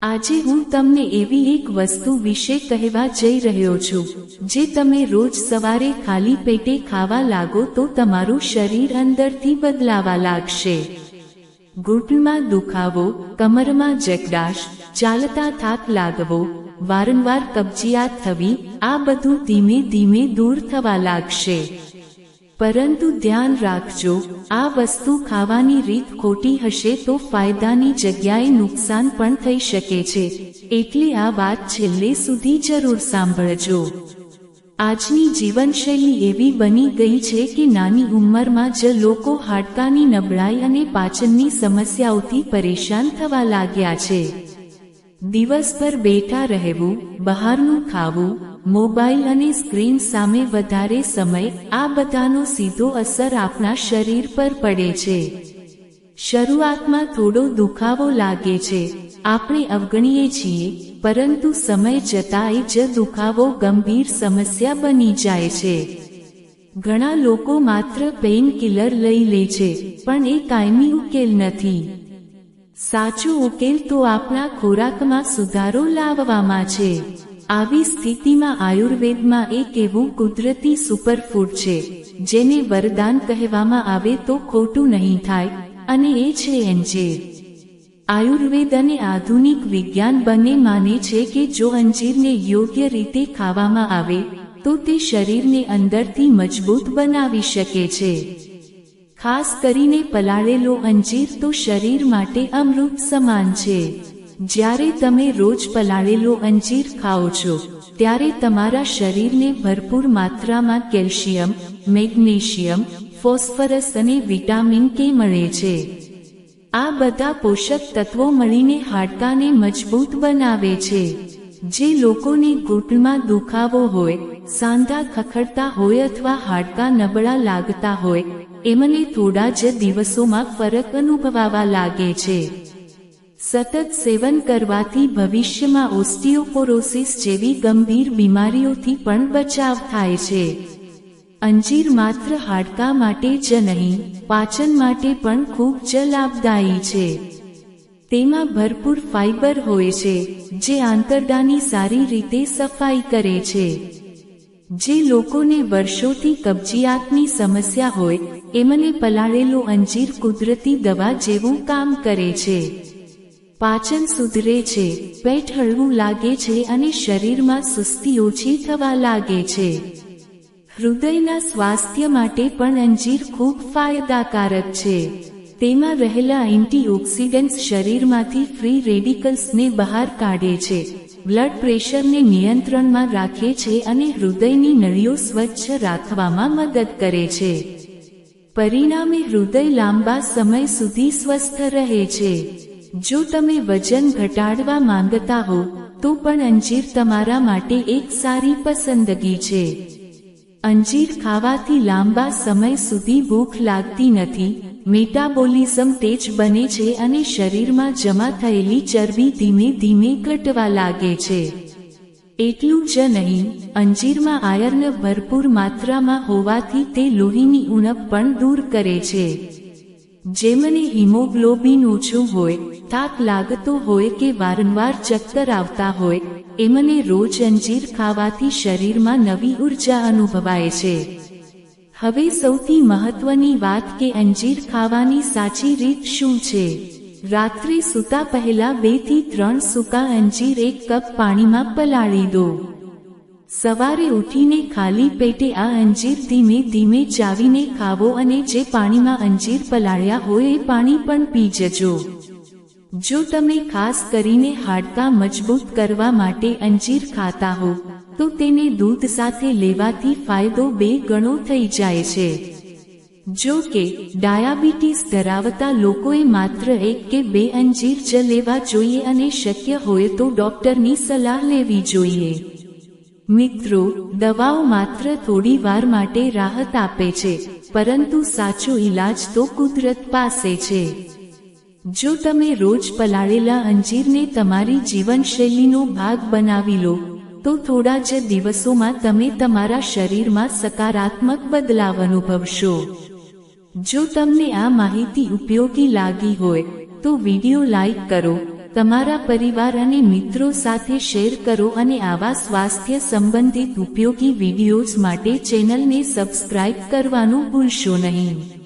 આજે હું તમને એવી એક વસ્તુ વિશે કહેવા જઈ રહ્યો છું જે તમે રોજ સવારે ખાલી પેટે ખાવા લાગો તો તમારું શરીર અંદરથી બદલાવા લાગશે। ઘૂંટણમાં દુખાવો, કમરમાં જકડાશ, ચાલતા થાક લાગવો, વારંવાર કબજિયાત થવી, આ બધું ધીમે ધીમે દૂર થવા લાગશે। પરંતુ ધ્યાન રાખજો, આ વસ્તુ ખાવાની રીત ખોટી હશે તો ફાયદાની જગ્યાએ નુકસાન પણ થઈ શકે છે, એટલે આ વાત છેલ્લે સુધી જરૂર સાંભળજો। આજની જીવનશૈલી એવી બની ગઈ છે કે નાની ઉંમરમાં જ લોકો હાડકાની નબળાઈ અને પાચનની સમસ્યાઓથી પરેશાન થવા લાગ્યા છે। દિવસભર બેઠા રહેવું, બહારનું ખાવું, મોબાઈલ અને સ્ક્રીન સામે વધારે સમય, આ બધાનો સીધો અસર આપણા શરીર પર પડે છે। શરૂઆતમાં થોડો દુખાવો લાગે છે, આપણે અવગણીએ છીએ, પરંતુ સમય જતાં જ દુખાવો ગંભીર સમસ્યા બની જાય છે। ઘણા લોકો માત્ર પેઇન કિલર લઈ લે છે, પણ એ કાયમી ઉકેલ નથી। સાચો ઉકેલ તો આપણા ખોરાકમાં સુધારો લાવવામાં છે। આવી સ્થિતિમાં આયુર્વેદમાં એક એવું કુદરતી સુપરફૂડ છે જેને વરદાન કહેવામાં આવે તો ખોટું નહીં થાય, અને એ છે અંજીર। આયુર્વેદ અને આધુનિક વિજ્ઞાન બંને માને છે કે જો અંજીરને યોગ્ય રીતે ખાવામાં આવે તો તે શરીરને અંદરથી મજબૂત બનાવી શકે છે। ખાસ કરીને પલાળેલો અંજીર તો શરીર માટે અમૃત સમાન છે। જ્યારે તમે રોજ પલાળેલો અંજીર ખાઓ છો ત્યારે તમારા શરીરને ભરપૂર માત્રામાં કેલ્શિયમ, મેગ્નેશિયમ, ફોસ્ફરસ અને વિટામિન કે મળે છે। આ બધા પોષક તત્વો મળીને હાડકાને મજબૂત બનાવે છે। જે લોકોને ઘૂંટણમાં દુખાવો હોય, સાંધા ખખડતા હોય અથવા હાડકાં નબળા લાગતા હોય, એમને થોડા જ દિવસોમાં ફરક અનુભવાવા લાગે છે। સતત સેવન કરવાથી ભવિષ્યમાં ઓસ્ટિયોપોરોસિસ જેવી ગંભીર બીમારીઓથી પણ બચાવ થાય છે। અંજીર માત્ર હાડકાં માટે જ નહીં, પાચન માટે પણ ખૂબ જ લાભદાયી છે। તેમાં ભરપૂર ફાઇબર હોય છે જે આંતરડાની સારી રીતે સફાઈ કરે છે। જે લોકોને વર્ષોથી કબજિયાતની સમસ્યા હોય, એમને પલાળેલો અંજીર કુદરતી દવા જેવું કામ કરે છે। પાચન સુધરે છે, પેટ હળવું લાગે છે અને શરીરમાં સુસ્તી ઓછી થવા લાગે છે। હૃદયના સ્વાસ્થ્ય માટે પણ અંજીર ખૂબ ફાયદાકારક છે। તેમાં રહેલા એન્ટીઓક્સિડન્ટ્સ શરીરમાંથી ફ્રી રેડિકલ્સને બહાર કાઢે છે, બ્લડ પ્રેશરને નિયંત્રણમાં રાખે છે અને હૃદયની નળીઓ સ્વચ્છ રાખવામાં મદદ કરે છે। પરિણામે હૃદય લાંબા સમય સુધી સ્વસ્થ રહે છે। જો તમે વજન ઘટાડવા માંગતા હો તો પણ અંજીર તમારા માટે એક સારી પસંદગી છે। અંજીર ખાવાથી લાંબા સમય સુધી ભૂખ લાગતી નથી, મેટાબોલિઝમ તેજ બને છે અને શરીરમાં જમા થયેલી ચરબી ધીમે ધીમે ઘટવા લાગે છે। એટલું જ નહીં, અંજીરમાં આયર્ન ભરપૂર માત્રામાં હોવાથી તે લોહીની ઉણપ પણ દૂર કરે છે। જેમને હિમોગ્લોબિન ઓછું હોય, થાક લાગતો હોય કે વારંવાર ચક્કર આવતા હોય, એમને રોજ અંજીર ખાવાથી શરીરમાં નવી ઉર્જા અનુભવાય છે। હવે સૌથી મહત્વની વાત કે અંજીર ખાવાની સાચી રીત શું છે। રાત્રે સૂતા પહેલા 2 થી 3 સૂકા અંજીર 1 કપ પાણીમાં પલાળી દો। સવારે ઉઠીને ખાલી પેટે આ અંજીર ધીમે ધીમે ચાવીને ખાવો અને જે પાણીમાં અંજીર પલાળ્યા હોય એ પાણી પણ પી જજો। જો તમે ખાસ કરીને હાડકાં મજબૂત કરવા માટે અંજીર ખાતા હો તો તેને દૂધ સાથે લેવાથી ફાયદો 2 ગણો થઈ જાય છે। જો કે ડાયાબિટીસ ધરાવતા લોકોએ માત્ર 1 કે 2 અંજીર જ લેવા જોઈએ અને શક્ય હોય તો ડોક્ટરની સલાહ લેવી જોઈએ। મિત્રો, દવાઓ માત્ર થોડી વાર માટે રાહત આપે છે, પરંતુ સાચો ઈલાજ તો કુદરત પાસે છે। જો તમે રોજ પલાળેલા અંજીરને તમારી જીવનશૈલીનો ભાગ બનાવી લો તો થોડા જ દિવસોમાં તમે તમારા શરીરમાં સકારાત્મક બદલાવ અનુભવશો। જો તમને આ માહિતી ઉપયોગી લાગી હોય તો વિડિયો લાઈક કરો, તમારા પરિવાર અને મિત્રો સાથે શેર કરો અને આવા સ્વાસ્થ્ય સંબંધિત ઉપયોગી વિડિયોઝ માટે ચેનલને સબસ્ક્રાઇબ કરવાનું ભૂલશો નહીં.